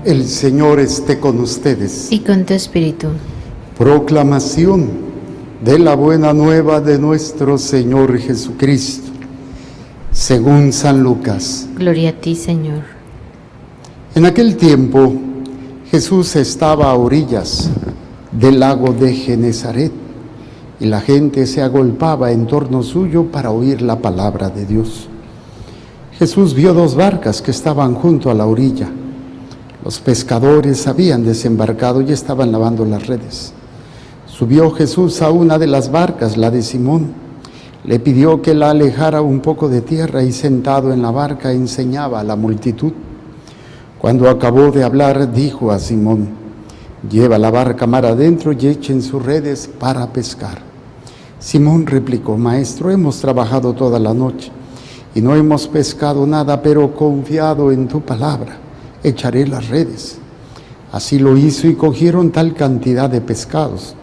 El Señor esté con ustedes. Y con tu espíritu. Proclamación de la buena nueva de nuestro Señor Jesucristo, según San Lucas. Gloria a ti, Señor. En aquel tiempo, Jesús estaba a orillas del lago de Genezaret, y la gente se agolpaba en torno suyo para oír la palabra de Dios. Jesús vio 2 barcas que estaban junto a la orilla. Los pescadores habían desembarcado y estaban lavando las redes. Subió Jesús a una de las barcas, la de Simón. Le pidió que la alejara un poco de tierra y sentado en la barca enseñaba a la multitud. Cuando acabó de hablar, dijo a Simón: «Lleva la barca mar adentro y echen sus redes para pescar». Simón replicó: «Maestro, hemos trabajado toda la noche y no hemos pescado nada, pero confiado en tu palabra, echaré las redes». Así lo hizo y cogieron tal cantidad de pescados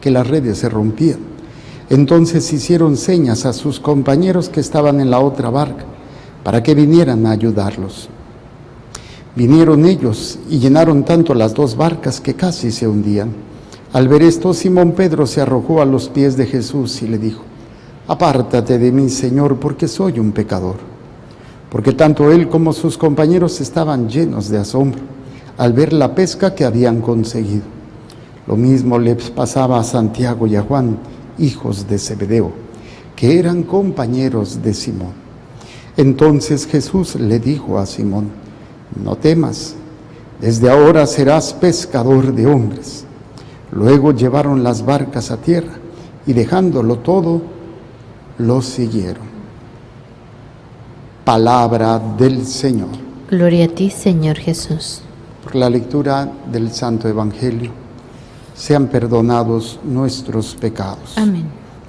que las redes se rompían. Entonces hicieron señas a sus compañeros que estaban en la otra barca para que vinieran a ayudarlos. Vinieron ellos y llenaron tanto las 2 barcas que casi se hundían. Al ver esto, Simón Pedro se arrojó a los pies de Jesús y le dijo: «Apártate de mí, Señor, porque soy un pecador». Porque tanto él como sus compañeros estaban llenos de asombro al ver la pesca que habían conseguido. Lo mismo les pasaba a Santiago y a Juan, hijos de Zebedeo, que eran compañeros de Simón. Entonces Jesús le dijo a Simón: «No temas, desde ahora serás pescador de hombres». Luego llevaron las barcas a tierra y dejándolo todo, los siguieron. Palabra del Señor. Gloria a ti, Señor Jesús. Por la lectura del Santo Evangelio, sean perdonados nuestros pecados. Amén.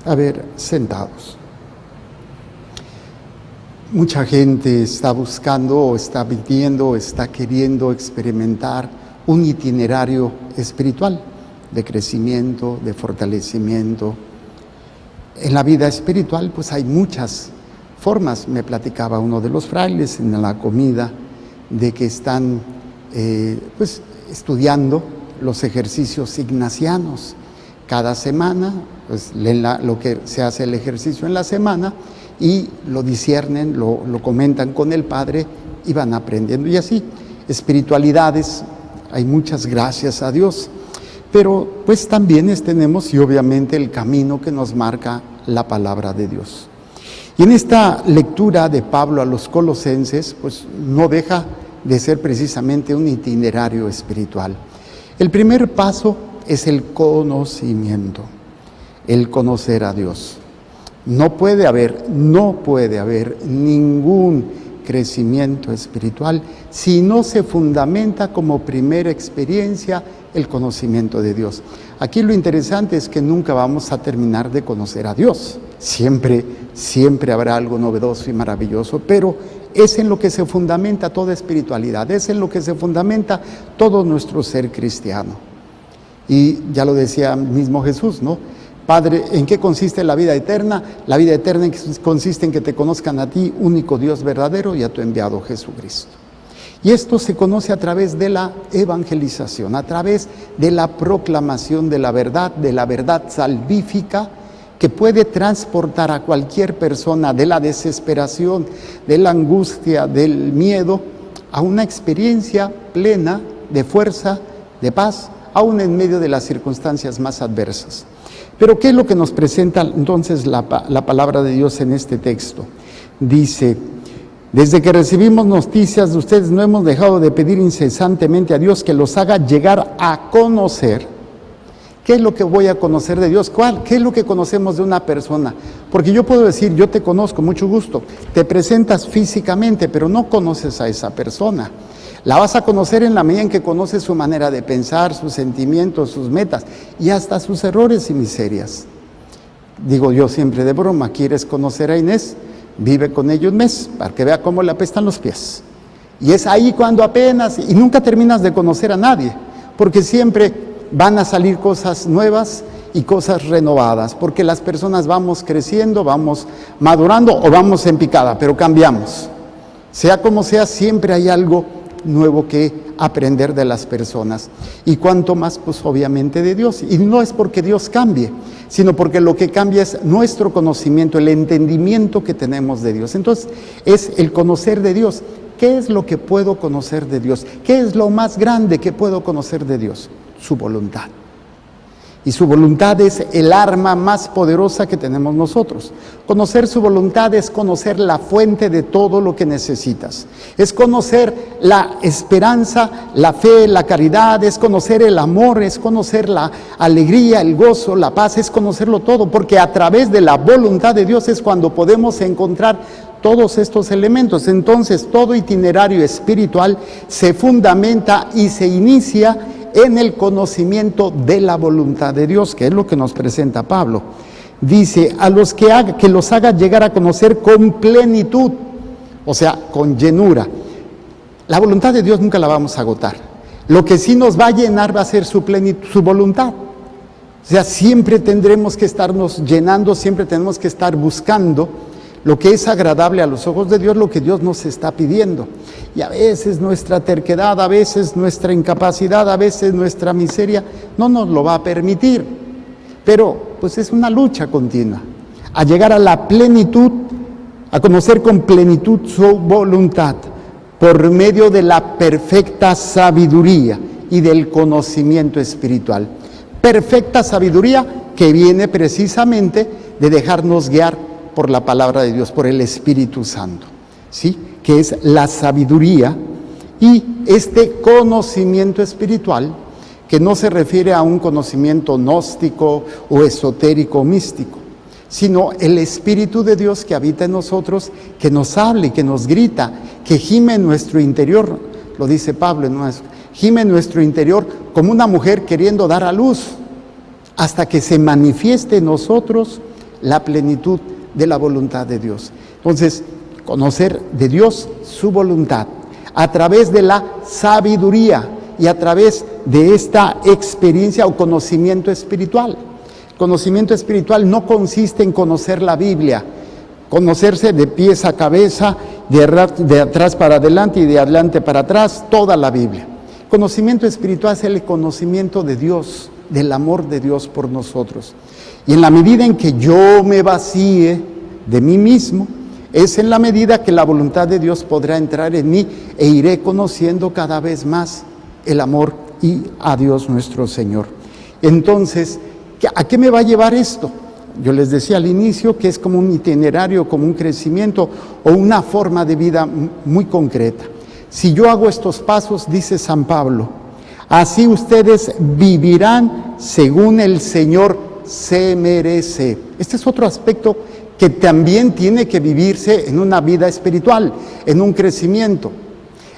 A ver, sentados. Mucha gente está buscando, o está pidiendo, o está queriendo experimentar un itinerario espiritual de crecimiento, de fortalecimiento. En la vida espiritual, pues hay muchas formas. Me platicaba uno de los frailes en la comida de que están estudiando los ejercicios ignacianos. Cada semana pues leen lo que se hace el ejercicio en la semana y lo disciernen, lo comentan con el Padre y van aprendiendo. Y así, espiritualidades, hay muchas, gracias a Dios. Pero pues también tenemos y obviamente el camino que nos marca la palabra de Dios. Y en esta lectura de Pablo a los Colosenses, pues no deja de ser precisamente un itinerario espiritual. El primer paso es el conocimiento, el conocer a Dios. No puede haber ningún crecimiento espiritual si no se fundamenta como primera experiencia el conocimiento de Dios. Aquí lo interesante es que nunca vamos a terminar de conocer a Dios. Siempre habrá algo novedoso y maravilloso, pero es en lo que se fundamenta toda espiritualidad, es en lo que se fundamenta todo nuestro ser cristiano. Y ya lo decía mismo Jesús, ¿no? Padre, ¿en qué consiste la vida eterna? La vida eterna consiste en que te conozcan a ti, único Dios verdadero, y a tu enviado Jesucristo. Y esto se conoce a través de la evangelización, a través de la proclamación de la verdad salvífica, que puede transportar a cualquier persona de la desesperación, de la angustia, del miedo, a una experiencia plena de fuerza, de paz, aún en medio de las circunstancias más adversas. Pero ¿qué es lo que nos presenta entonces la palabra de Dios en este texto? Dice: «Desde que recibimos noticias de ustedes, no hemos dejado de pedir incesantemente a Dios que los haga llegar a conocer». ¿Qué es lo que voy a conocer de Dios? ¿Qué es lo que conocemos de una persona? Porque yo puedo decir: yo te conozco, mucho gusto. Te presentas físicamente, pero no conoces a esa persona. La vas a conocer en la medida en que conoces su manera de pensar, sus sentimientos, sus metas y hasta sus errores y miserias. Digo yo siempre de broma: ¿quieres conocer a Inés? Vive con ella un mes para que vea cómo le apestan los pies. Y es ahí cuando apenas, y nunca terminas de conocer a nadie, porque siempre van a salir cosas nuevas y cosas renovadas, porque las personas vamos creciendo, vamos madurando o vamos en picada, pero cambiamos. Sea como sea, siempre hay algo nuevo que aprender de las personas. Y cuanto más, pues obviamente de Dios. Y no es porque Dios cambie, sino porque lo que cambia es nuestro conocimiento, el entendimiento que tenemos de Dios. Entonces, es el conocer de Dios. ¿Qué es lo que puedo conocer de Dios? ¿Qué es lo más grande que puedo conocer de Dios? Su voluntad. Y su voluntad es el arma más poderosa que tenemos nosotros. Conocer su voluntad es conocer la fuente de todo lo que necesitas. Es conocer la esperanza, la fe, la caridad, es conocer el amor, es conocer la alegría, el gozo, la paz, es conocerlo todo. Porque a través de la voluntad de Dios es cuando podemos encontrar todos estos elementos. Entonces, todo itinerario espiritual se fundamenta y se inicia en el conocimiento de la voluntad de Dios, que es lo que nos presenta Pablo. Dice, a los que los haga llegar a conocer con plenitud, o sea, con llenura. La voluntad de Dios nunca la vamos a agotar. Lo que sí nos va a llenar va a ser su plenitud, su voluntad. O sea, siempre tendremos que estarnos llenando, siempre tenemos que estar buscando lo que es agradable a los ojos de Dios, lo que Dios nos está pidiendo. Y a veces nuestra terquedad, a veces nuestra incapacidad, a veces nuestra miseria no nos lo va a permitir. Pero pues es una lucha continua, a llegar a la plenitud, a conocer con plenitud su voluntad, por medio de la perfecta sabiduría y del conocimiento espiritual. Perfecta sabiduría que viene precisamente de dejarnos guiar por la palabra de Dios, por el Espíritu Santo, ¿sí? Que es la sabiduría y este conocimiento espiritual, que no se refiere a un conocimiento gnóstico o esotérico o místico, sino el Espíritu de Dios que habita en nosotros, que nos habla y que nos grita, que gime en nuestro interior, lo dice Pablo, gime en nuestro interior como una mujer queriendo dar a luz, hasta que se manifieste en nosotros la plenitud de la voluntad de Dios. Entonces, conocer de Dios su voluntad a través de la sabiduría y a través de esta experiencia o conocimiento espiritual. Conocimiento espiritual no consiste en conocer la Biblia, conocerse de pies a cabeza, de atrás para adelante y de adelante para atrás, toda la Biblia. Conocimiento espiritual es el conocimiento de Dios, del amor de Dios por nosotros. Y en la medida en que yo me vacíe de mí mismo, es en la medida que la voluntad de Dios podrá entrar en mí e iré conociendo cada vez más el amor y a Dios nuestro Señor. Entonces, ¿a qué me va a llevar esto? Yo les decía al inicio que es como un itinerario, como un crecimiento o una forma de vida muy concreta. Si yo hago estos pasos, dice San Pablo, así ustedes vivirán según el Señor se merece. Este es otro aspecto que también tiene que vivirse en una vida espiritual, en un crecimiento.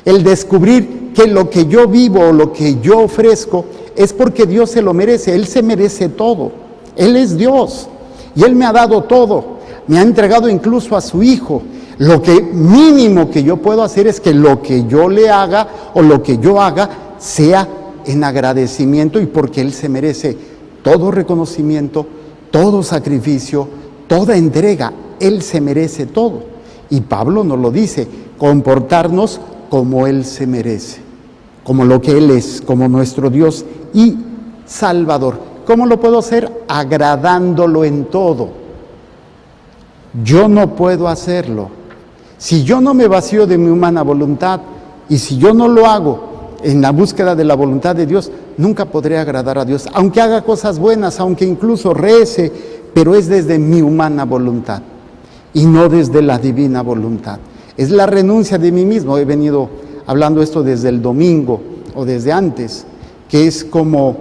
El descubrir que lo que yo vivo o lo que yo ofrezco es porque Dios se lo merece. Él se merece todo. Él es Dios y Él me ha dado todo. Me ha entregado incluso a su Hijo. Lo que mínimo que yo puedo hacer es que lo que yo le haga o lo que yo haga sea en agradecimiento y porque Él se merece todo reconocimiento, todo sacrificio, toda entrega. Él se merece todo. Y Pablo nos lo dice, comportarnos como Él se merece, como lo que Él es, como nuestro Dios y Salvador. ¿Cómo lo puedo hacer? Agradándolo en todo. Yo no puedo hacerlo. Si yo no me vacío de mi humana voluntad y si yo no lo hago en la búsqueda de la voluntad de Dios, nunca podré agradar a Dios, aunque haga cosas buenas, aunque incluso rece, pero es desde mi humana voluntad y no desde la divina voluntad. Es la renuncia de mí mismo. He venido hablando esto desde el domingo o desde antes, que es como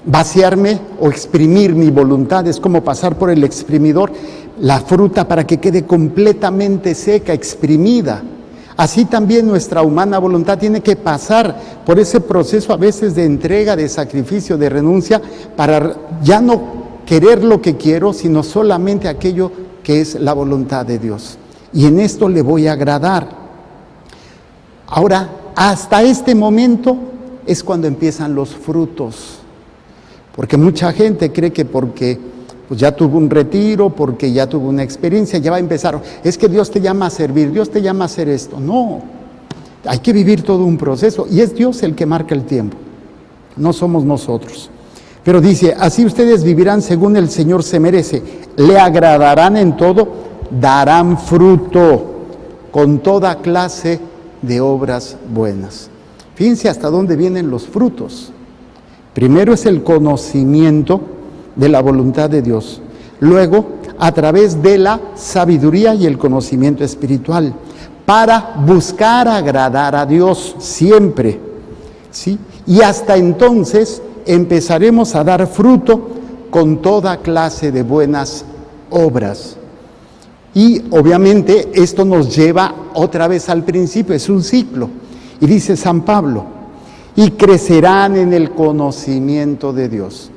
vaciarme o exprimir mi voluntad, es como pasar por el exprimidor la fruta para que quede completamente seca, exprimida. Así también nuestra humana voluntad tiene que pasar por ese proceso a veces de entrega, de sacrificio, de renuncia, para ya no querer lo que quiero, sino solamente aquello que es la voluntad de Dios. Y en esto le voy a agradar. Ahora, hasta este momento es cuando empiezan los frutos. Porque mucha gente cree que porque pues ya tuvo un retiro, porque ya tuvo una experiencia, ya va a empezar. Es que Dios te llama a servir, Dios te llama a hacer esto. No, Hay que vivir todo un proceso y es Dios el que marca el tiempo, no somos nosotros. Pero dice, así ustedes vivirán según el Señor se merece, le agradarán en todo, darán fruto con toda clase de obras buenas. Fíjense hasta dónde vienen los frutos. Primero es el conocimiento de la voluntad de Dios. Luego, a través de la sabiduría y el conocimiento espiritual, para buscar agradar a Dios siempre, ¿sí? Y hasta entonces empezaremos a dar fruto con toda clase de buenas obras. Y obviamente esto nos lleva otra vez al principio, es un ciclo. Y dice San Pablo, y crecerán en el conocimiento de Dios.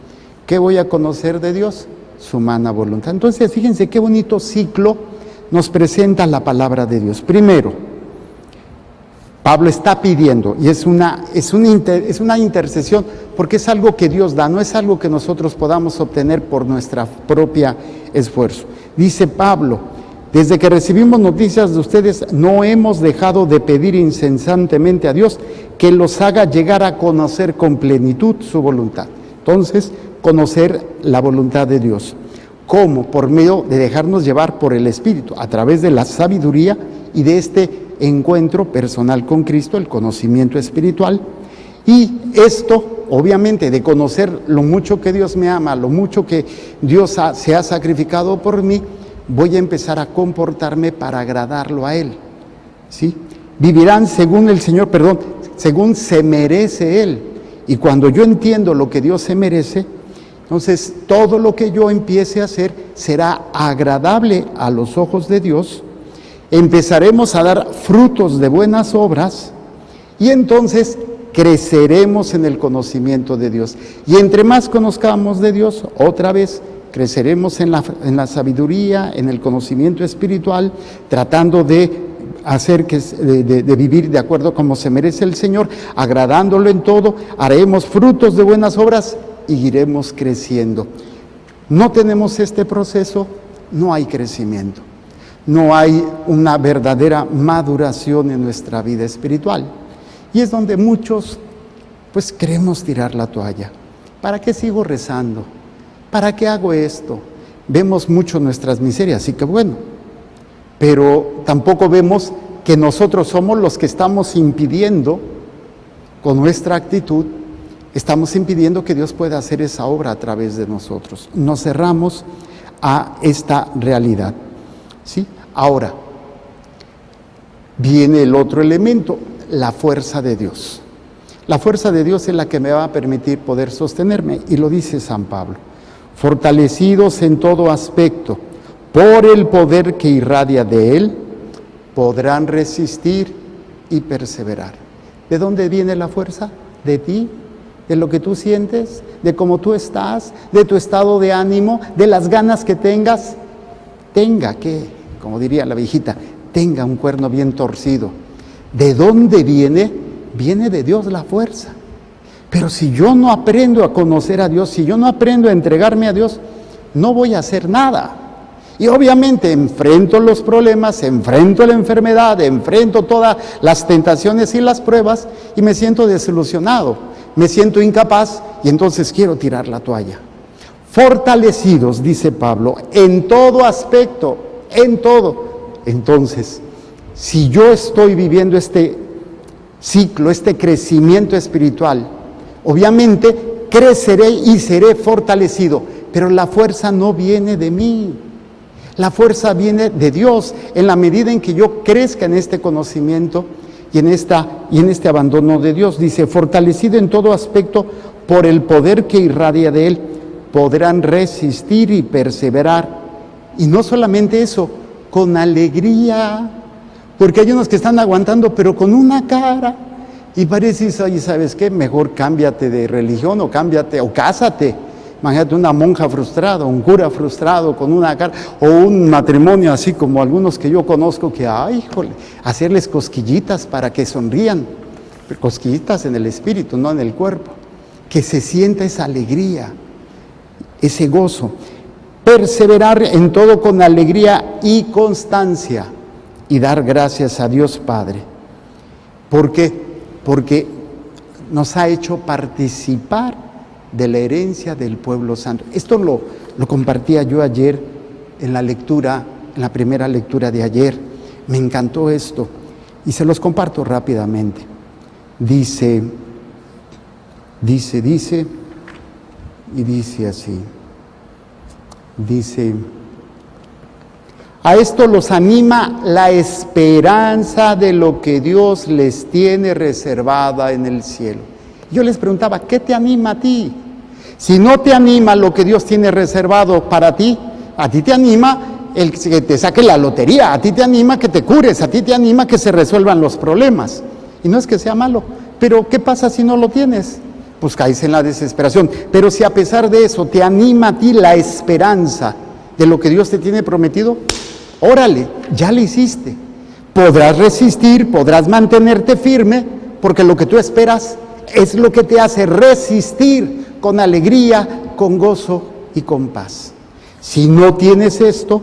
¿Qué voy a conocer de Dios? Su humana voluntad. Entonces, fíjense qué bonito ciclo nos presenta la palabra de Dios. Primero, Pablo está pidiendo, y es una intercesión, porque es algo que Dios da, no es algo que nosotros podamos obtener por nuestra propia esfuerzo. Dice Pablo, desde que recibimos noticias de ustedes, no hemos dejado de pedir incesantemente a Dios que los haga llegar a conocer con plenitud su voluntad. Entonces, conocer la voluntad de Dios. ¿Cómo? Por medio de dejarnos llevar por el Espíritu, a través de la sabiduría y de este encuentro personal con Cristo, el conocimiento espiritual. Y esto, obviamente, de conocer lo mucho que Dios me ama, lo mucho que Dios se ha sacrificado por mí, voy a empezar a comportarme para agradarlo a Él, ¿sí? Vivirán según el Señor, según se merece Él. Y cuando yo entiendo lo que Dios se merece, entonces todo lo que yo empiece a hacer será agradable a los ojos de Dios. Empezaremos a dar frutos de buenas obras y entonces creceremos en el conocimiento de Dios. Y entre más conozcamos de Dios, otra vez creceremos en la sabiduría, en el conocimiento espiritual, tratando de hacer de vivir de acuerdo como se merece el Señor, agradándolo en todo, haremos frutos de buenas obras y iremos creciendo. No tenemos este proceso, no hay crecimiento, no hay una verdadera maduración en nuestra vida espiritual. Y es donde muchos, pues, queremos tirar la toalla. ¿Para qué sigo rezando? ¿Para qué hago esto? Vemos mucho nuestras miserias, así que bueno, pero tampoco vemos que nosotros somos los que estamos impidiendo, con nuestra actitud, estamos impidiendo que Dios pueda hacer esa obra a través de nosotros. Nos cerramos a esta realidad, ¿sí? Ahora, viene el otro elemento, la fuerza de Dios. La fuerza de Dios es la que me va a permitir poder sostenerme, y lo dice San Pablo. Fortalecidos en todo aspecto, por el poder que irradia de Él, podrán resistir y perseverar. ¿De dónde viene la fuerza? De ti, de lo que tú sientes, de cómo tú estás, de tu estado de ánimo, de las ganas que tengas. Tenga que, como diría la viejita, tenga un cuerno bien torcido. ¿De dónde viene? Viene de Dios la fuerza. Pero si yo no aprendo a conocer a Dios, si yo no aprendo a entregarme a Dios, no voy a hacer nada. Y obviamente enfrento los problemas, enfrento la enfermedad, enfrento todas las tentaciones y las pruebas y me siento desilusionado, me siento incapaz y entonces quiero tirar la toalla. Fortalecidos, dice Pablo, en todo aspecto, en todo. Entonces, si yo estoy viviendo este ciclo, este crecimiento espiritual, obviamente creceré y seré fortalecido, pero la fuerza no viene de mí. La fuerza viene de Dios en la medida en que yo crezca en este conocimiento y en este abandono de Dios. Dice, fortalecido en todo aspecto por el poder que irradia de Él, podrán resistir y perseverar. Y no solamente eso, con alegría, porque hay unos que están aguantando, pero con una cara. Y pareces, oye, ¿sabes qué? Mejor cámbiate de religión o cámbiate o cásate. Imagínate una monja frustrada, un cura frustrado con una cara, o un matrimonio así como algunos que yo conozco que, ay, híjole, hacerles cosquillitas para que sonrían, cosquillitas en el espíritu, no en el cuerpo, que se sienta esa alegría, ese gozo. Perseverar en todo con alegría y constancia y dar gracias a Dios Padre. ¿Por qué? Porque nos ha hecho participar de la herencia del pueblo santo. Esto lo compartía yo ayer en la lectura, en la primera lectura de ayer. Me encantó esto y se los comparto rápidamente. Dice así. Dice: a esto los anima la esperanza de lo que Dios les tiene reservada en el cielo. Yo les preguntaba, ¿qué te anima a ti? Si no te anima lo que Dios tiene reservado para ti, a ti te anima el que te saque la lotería, a ti te anima que te cures, a ti te anima que se resuelvan los problemas. Y no es que sea malo, pero ¿qué pasa si no lo tienes? Pues caes en la desesperación. Pero si a pesar de eso te anima a ti la esperanza de lo que Dios te tiene prometido, órale, ya lo hiciste. Podrás resistir, podrás mantenerte firme, porque lo que tú esperas es lo que te hace resistir con alegría, con gozo y con paz. Si no tienes esto,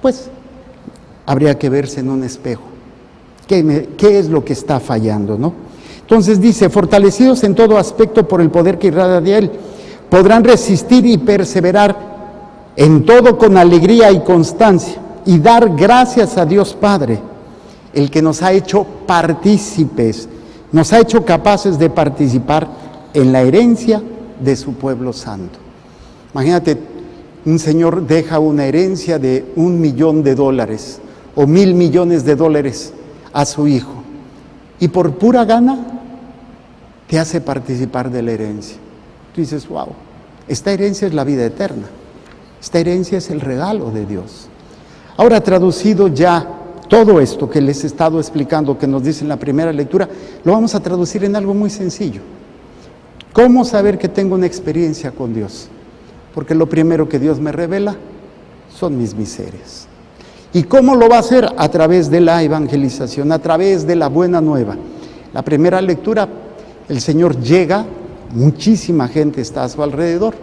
pues habría que verse en un espejo. ¿Qué es lo que está fallando, no? Entonces dice, fortalecidos en todo aspecto por el poder que irradia de Él, podrán resistir y perseverar en todo con alegría y constancia, y dar gracias a Dios Padre, el que nos ha hecho partícipes, nos ha hecho capaces de participar en la herencia de su pueblo santo. Imagínate, un señor deja una herencia de $1,000,000 o $1,000,000,000 a su hijo, y por pura gana te hace participar de la herencia. Tú dices, wow, esta herencia es la vida eterna, esta herencia es el regalo de Dios. Ahora, traducido ya todo esto que les he estado explicando, que nos dice en la primera lectura, lo vamos a traducir en algo muy sencillo. ¿Cómo saber que tengo una experiencia con Dios? Porque lo primero que Dios me revela son mis miserias. ¿Y cómo lo va a hacer? A través de la evangelización, a través de la buena nueva. La primera lectura, el Señor llega, muchísima gente está a su alrededor,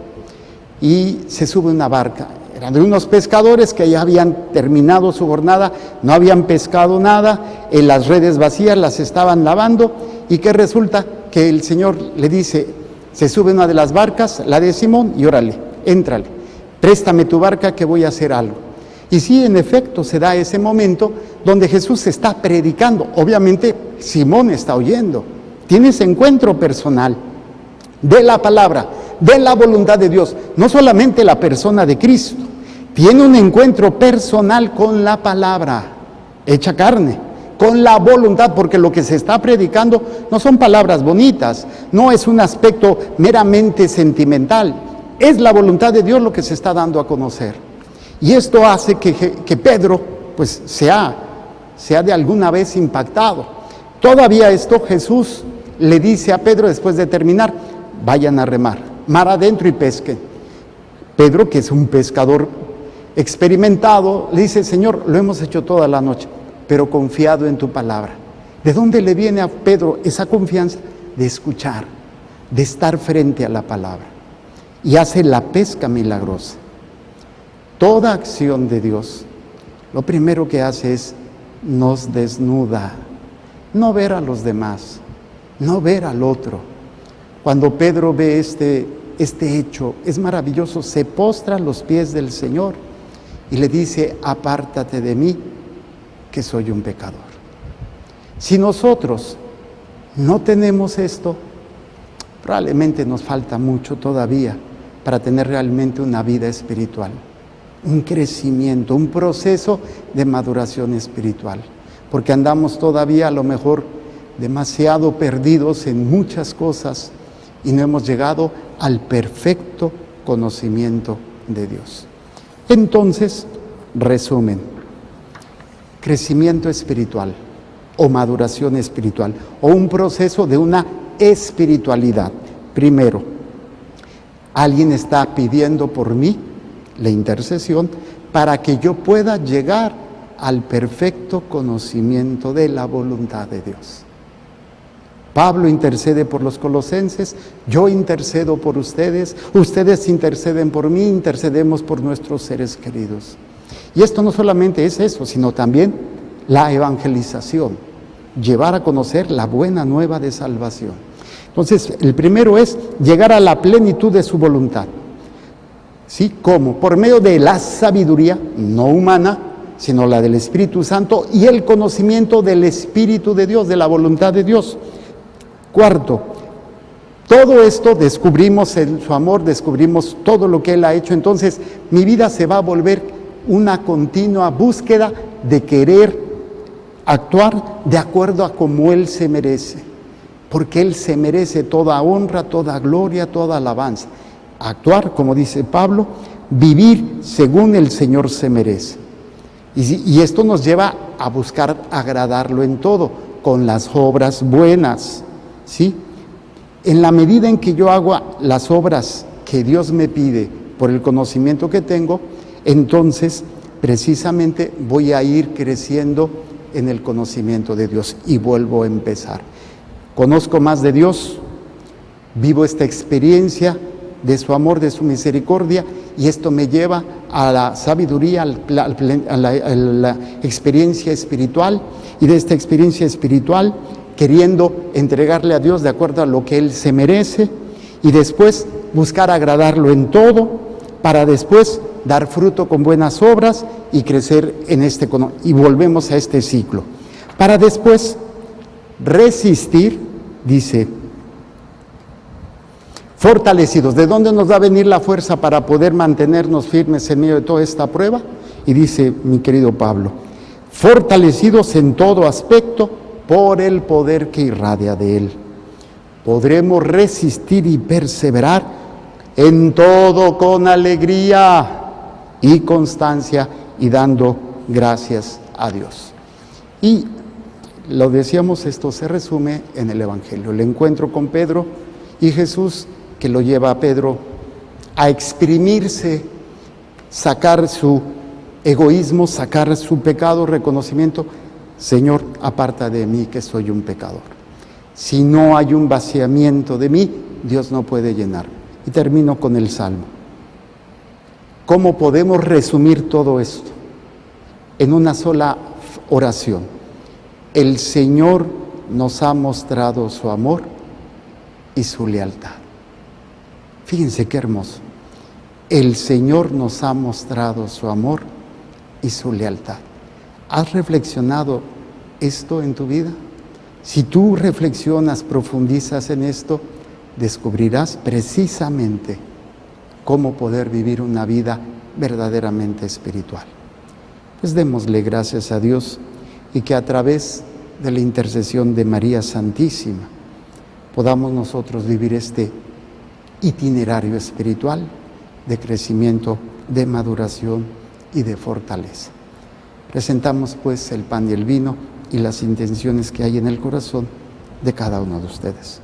y se sube una barca. Eran de unos pescadores que ya habían terminado su jornada, no habían pescado nada, en las redes vacías las estaban lavando, y que resulta que el Señor le dice, se sube una de las barcas, la de Simón, y órale, éntrale, préstame tu barca que voy a hacer algo. Y sí, en efecto, se da ese momento donde Jesús está predicando. Obviamente, Simón está oyendo. Tiene ese encuentro personal de la palabra, de la voluntad de Dios. No solamente la persona de Cristo, tiene un encuentro personal con la palabra, hecha carne, con la voluntad, porque lo que se está predicando no son palabras bonitas, no es un aspecto meramente sentimental, es la voluntad de Dios lo que se está dando a conocer. Y esto hace que Pedro pues sea de alguna vez impactado. Todavía esto Jesús le dice a Pedro después de terminar, vayan a remar, mar adentro y pesquen. Pedro, que es un pescador experimentado, le dice, Señor, lo hemos hecho toda la noche, pero confiado en tu palabra. ¿De dónde le viene a Pedro esa confianza? De escuchar, de estar frente a la palabra. Y hace la pesca milagrosa. Toda acción de Dios, lo primero que hace es nos desnuda, no ver a los demás, no ver al otro. Cuando Pedro ve este hecho, es maravilloso, se postra a los pies del Señor y le dice, apártate de mí, que soy un pecador. Si nosotros no tenemos esto, probablemente nos falta mucho todavía para tener realmente una vida espiritual. Un crecimiento, un proceso de maduración espiritual, porque andamos todavía a lo mejor demasiado perdidos en muchas cosas y no hemos llegado al perfecto conocimiento de Dios. Entonces, resumen, crecimiento espiritual o maduración espiritual o un proceso de una espiritualidad. Primero, alguien está pidiendo por mí la intercesión para que yo pueda llegar al perfecto conocimiento de la voluntad de Dios. Pablo intercede por los colosenses, yo intercedo por ustedes, ustedes interceden por mí, intercedemos por nuestros seres queridos. Y esto no solamente es eso, sino también la evangelización. llevar a conocer la buena nueva de salvación. Entonces, el primero es llegar a la plenitud de su voluntad. ¿Sí? ¿Cómo? Por medio de la sabiduría, no humana, sino la del Espíritu Santo y el conocimiento del Espíritu de Dios, de la voluntad de Dios. Cuarto, todo esto descubrimos su amor, descubrimos todo lo que Él ha hecho. Entonces, mi vida se va a volver una continua búsqueda de querer actuar de acuerdo a como Él se merece, porque Él se merece toda honra, toda gloria, toda alabanza. Actuar, como dice Pablo, vivir según el Señor se merece. Y esto nos lleva a buscar agradarlo en todo, con las obras buenas, ¿sí? En la medida en que yo hago las obras que Dios me pide por el conocimiento que tengo, entonces precisamente voy a ir creciendo en el conocimiento de Dios y vuelvo a empezar. Conozco más de Dios, vivo esta experiencia de su amor, de su misericordia, y esto me lleva a la sabiduría, a la experiencia espiritual, y de esta experiencia espiritual queriendo entregarle a Dios de acuerdo a lo que Él se merece, y después buscar agradarlo en todo, para después dar fruto con buenas obras y crecer en y volvemos a este ciclo. Para después resistir, dice, fortalecidos. ¿De dónde nos va a venir la fuerza para poder mantenernos firmes en medio de toda esta prueba? Y dice mi querido Pablo, fortalecidos en todo aspecto por el poder que irradia de Él. Podremos resistir y perseverar en todo con alegría y constancia y dando gracias a Dios. Y lo decíamos, esto se resume en el Evangelio, el encuentro con Pedro y Jesús, que lo lleva a Pedro a exprimirse, sacar su egoísmo, sacar su pecado, reconocimiento. Señor, aparta de mí que soy un pecador. Si no hay un vaciamiento de mí, Dios no puede llenarme. Y termino con el Salmo. ¿Cómo podemos resumir todo esto? En una sola oración. El Señor nos ha mostrado su amor y su lealtad. Fíjense qué hermoso. El Señor nos ha mostrado su amor y su lealtad. ¿Has reflexionado esto en tu vida? Si tú reflexionas, profundizas en esto, descubrirás precisamente cómo poder vivir una vida verdaderamente espiritual. Pues démosle gracias a Dios y que a través de la intercesión de María Santísima podamos nosotros vivir este itinerario espiritual de crecimiento, de maduración y de fortaleza. Presentamos pues el pan y el vino y las intenciones que hay en el corazón de cada uno de ustedes.